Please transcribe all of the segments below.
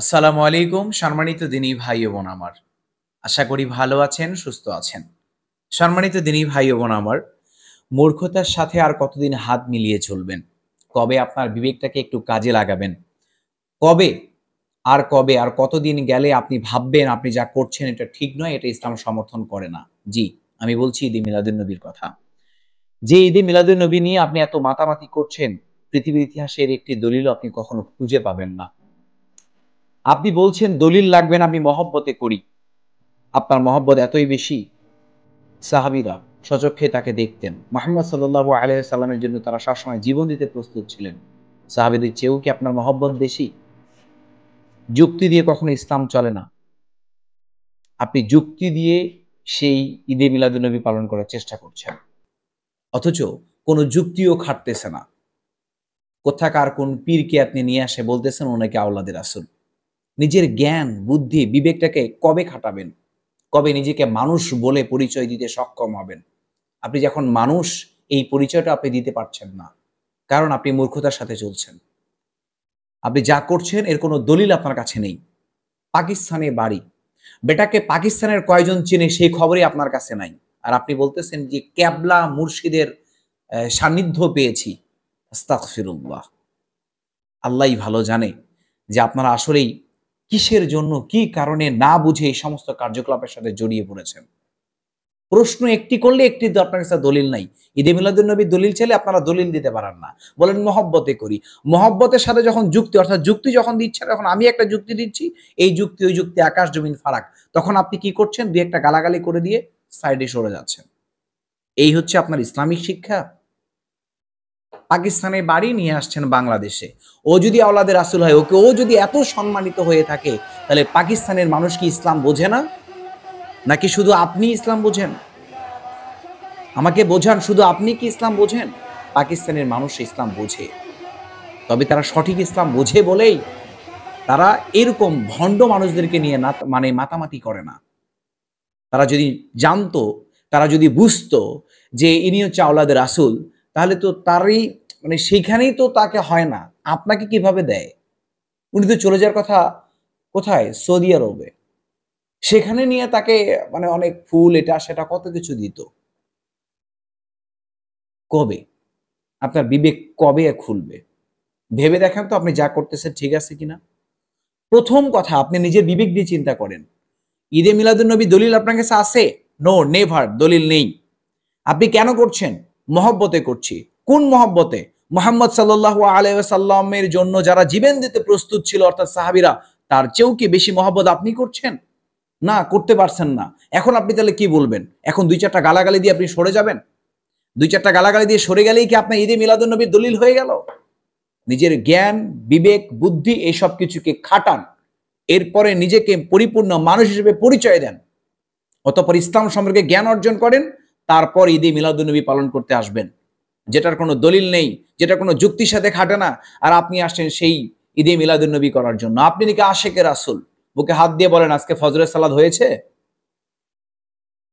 আসসালামু আলাইকুম সম্মানিত দিনী ভাই ও বোন আমার। আশা করি ভালো আছেন, সুস্থ আছেন। সম্মানিত দিনী ভাই ও বোন আমার, মূর্খতার সাথে আর কতদিন হাত মিলিয়ে চলবেন? কবে আপনার বিবেকটাকে একটু কাজে লাগাবেন? কবে কবে আর কতদিন গেলে আপনি ভাববেন আপনি যা করছেন এটা ঠিক নয়, এটা ইসলাম সমর্থন করে না। জি, আমি বলছি ঈদে মিলাদুন্নবীর কথা। যে ঈদে মিলাদুন্নবী নিয়ে আপনি এত মাতামাতি করছেন, পৃথিবীর ইতিহাসের একটি দলিলও আপনি কখনো খুঁজে পাবেন না। আপনি বলছেন দলিল লাগবে না, আমি মহব্বতে করি। আপনার মহব্বত এতই বেশি, সাহাবীরা স্বচক্ষে তাকে দেখতেন। মুহাম্মদ সাল্লাল্লাহু আলাইহি সাল্লামের জন্য তারা সবসময় জীবন দিতে প্রস্তুত ছিলেন। সাহাবীদের চেয়েও কি আপনার মহব্বত বেশি? যুক্তি দিয়ে কখনো ইসলাম চলে না। আপনি যুক্তি দিয়ে সেই ঈদে মিলাদুন্নবী পালন করার চেষ্টা করছেন। অথচ কোনো যুক্তিও খাটতেছে না। কোথাকার কোন পীরকে আপনি নিয়ে আসে বলতেছেন ওনাকে আওলাদের রাসূল। নিজের জ্ঞান, বুদ্ধি, বিবেকটাকে কবে খাটাবেন? কবে নিজেকে মানুষ বলে পরিচয় দিতে সক্ষম হবেন? আপনি যখন মানুষ, এই পরিচয়টা আপনি দিতে পারছেন না। কারণ আপনি মূর্খতার সাথে চলছেন। আপনি যা করছেন এর কোনো দলিল আপনার কাছে নেই। পাকিস্তানে বাড়ি। বেটাকে পাকিস্তানের কয়জন চেনে সেই খবরই আপনার কাছে নাই। আর আপনি বলতেছেন যে ক্যাবলা মুর্শিদের সান্নিধ্য পেয়েছি। আস্তাগফিরুল্লাহ। আল্লাহই ভালো জানে যে আপনারা আসলেই কিসের জন্য, কি কারণে না বুঝে এই সমস্ত কার্যকলাপের সাথে জড়িয়ে পড়েছেন। প্রশ্ন একটি করলে একটি আপনার কাছে দলিল নাই। ঈদে মিলাদুন্নবীর দলিল চাইলে আপনারা দলিল দিতে পারেন না। বলেন মহব্বতে করি। মহব্বতের সাথে যখন যুক্তি অর্থাৎ যুক্তি যখন দিচ্ছেন তখন আমি একটা যুক্তি দিচ্ছি, এই যুক্তি ওই যুক্তি আকাশ জমিন ফারাক। তখন আপনি কি করছেন? ২ একটা গালাগালি করে দিয়ে সাইডে সরে যাচ্ছেন। এই হচ্ছে আপনার ইসলামিক শিক্ষা? পাকিস্তানে বাড়ি নিয়ে আসছেন বাংলাদেশে। ও যদি আওলাদের রাসূল হয়, ও যদি এত সম্মানিত হয়ে থাকে, তাহলে পাকিস্তানের মানুষ কি ইসলাম বোঝে না? নাকি শুধু আপনিই ইসলাম বোঝেন? আমাকে বোঝান, শুধু আপনি কি ইসলাম বোঝেন? পাকিস্তানের মানুষ ইসলাম বোঝে। তবে তারা সঠিক ইসলাম বোঝে বলেই তারা এরকম ভণ্ড মানুষদেরকে নিয়ে মাতামাতি করে না। তারা যদি জানতো, তারা যদি বুঝতো যে ইনি হচ্ছে আওলাদের রাসূল, তাহলে তো তারই সেইখানেই তো তাকে হয় না। আপনাকে কিভাবে দেয়? উনি তো চলে যাওয়ার কথা কোথায়? সৌদি আরবে। সেখানে নিয়ে তাকে অনেক ফুল এটা সেটা কত কিছু দিত। কবে? আপনার বিবেক কবে খুলবে? ভেবে দেখেন তো আপনি যা করতেছেন ঠিক আছে কিনা? ১ম কথা আপনি নিজের বিবেক দিয়ে চিন্তা করেন। ঈদে মিলাদুন্নবী দলিল আপনার কাছে আছে? নো, নেভার, দলিল নেই। আপনি কেন করছেন? মহব্বতে করছি। কোন মহব্বতে? মুহাম্মদ সাল্লাল্লাহু আলাইহি ওয়াসাল্লামের জন্য যারা জীবন দিতে প্রস্তুত ছিল অর্থাৎ সাহাবীরা, তার চেয়েও কি বেশি মহব্বত আপনি করছেন? না, করতে পারছেন না। এখন আপনি তাহলে কি বলবেন? এখন ২-৪ টা গালাগালি দিয়ে আপনি সরে যাবেন? ২-৪ টা গালাগালি দিয়ে সরে গেলেই কি আপনার ঈদে মিলাদুন্নবীর দলিল হয়ে গেল? নিজের জ্ঞান, বিবেক, বুদ্ধি এই সব কিছুকে খাটান। এরপরে নিজেকে পরিপূর্ণ মানুষ হিসেবে পরিচয় দেন। অতঃপর ইসলাম সম্পর্কে জ্ঞান অর্জন করেন, তারপর ঈদে মিলাদুন্নবী পালন করতে আসবেন। যেটার কোনো দলিল নেই, যেটা কোনো যুক্তির সাথে খাটে না, আর আপনি আসছেন সেই ঈদে মিলাদুন্নবী করার জন্য। আপনি নাকি আশেকে রাসূল। বুকে হাত দিয়ে বলেন আজকে ফজরের সালাত হয়েছে?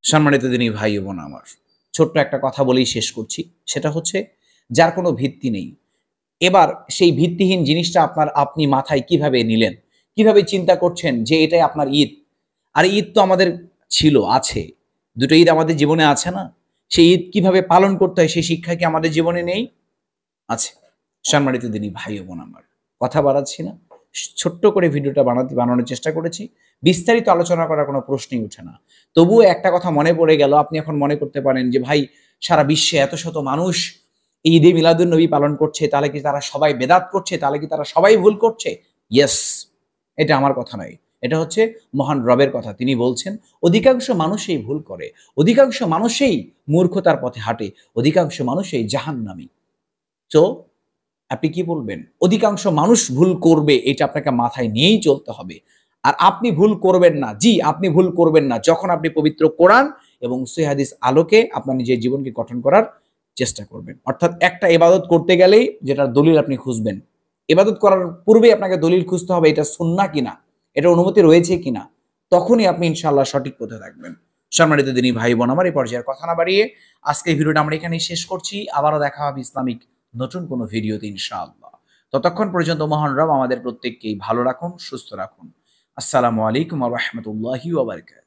সম্মানিত দিনী ভাই ও বোন আমার, ছোট্ট একটা কথা বলেই শেষ করছি। সেটা হচ্ছে যার কোনো ভিত্তি নেই। এবার সেই ভিত্তিহীন জিনিসটা আপনি মাথায় কিভাবে নিলেন? কিভাবে চিন্তা করছেন যে এটাই আপনার ঈদ? আর ঈদ তো আমাদের ছিল, আছে। ২ টো ঈদ আমাদের জীবনে আছে না? সেই ঈদ কিভাবে পালন করতে হয় সেই শিক্ষা কি আমাদের জীবনে নেই? আছে। সম্মানিত দিনী ভাই ও বোন আমার, কথা বাড়াচ্ছি না। ছোট্ট করে ভিডিওটা বানানোর চেষ্টা করেছি। বিস্তারিত আলোচনা করার কোনো প্রশ্নই উঠে না। তবুও একটা কথা মনে পড়ে গেল। আপনি এখন মনে করতে পারেন যে ভাই, সারা বিশ্বে এত শত মানুষ ঈদে মিলাদুন্নবী পালন করছে, তাহলে কি তারা সবাই বেদাত করছে? তাহলে কি তারা সবাই ভুল করছে? ইয়েস! এটা আমার কথা নয়। এটা হচ্ছে মহান রবের কথা। তিনি বলছেন, "অধিকাংশ মানুষই ভুল করে। অধিকাংশ মানুষই মূর্খতার পথে হাঁটে। অধিকাংশ মানুষই জাহান্নামী।" সো আপনি কি বলবেন? অধিকাংশ মানুষ ভুল করবে এটা আপনাকে মাথায় নিয়েই চলতে হবে। আর আপনি ভুল করবেন না। জি, আপনি ভুল করবেন না। যখন আপনি পবিত্র কোরআন এবং সহিহ হাদিস আলোকে আপনার নিজের জীবনকে গঠন করার চেষ্টা করবেন। অর্থাৎ একটা ইবাদত করতে গেলেই যেটার দলিল আপনি খুঁজবেন। ইবাদত করার পূর্বেই আপনাকে দলিল খুঁজতে হবে এটা সুন্নাহ কিনা, এটার অনুমতি রয়েছে কিনা। তখনই আপনি ইনশাআল্লাহ সঠিক পথে থাকবেন। সম্মানিত দিনী ভাই বোন আমার, এই পর্যায়ে আর কথা না বাড়িয়ে আজকের ভিডিওটা আমরা এখানেই শেষ করছি। আবারও দেখা হবে ইসলামিক নতুন কোনো ভিডিওতে ইনশাআল্লাহ। ততক্ষণ পর্যন্ত মহান রব আমাদের প্রত্যেককেই ভালো রাখুন, সুস্থ রাখুন। আসসালামু আলাইকুম ওয়া রাহমাতুল্লাহি ওয়া বারাকাতুহু।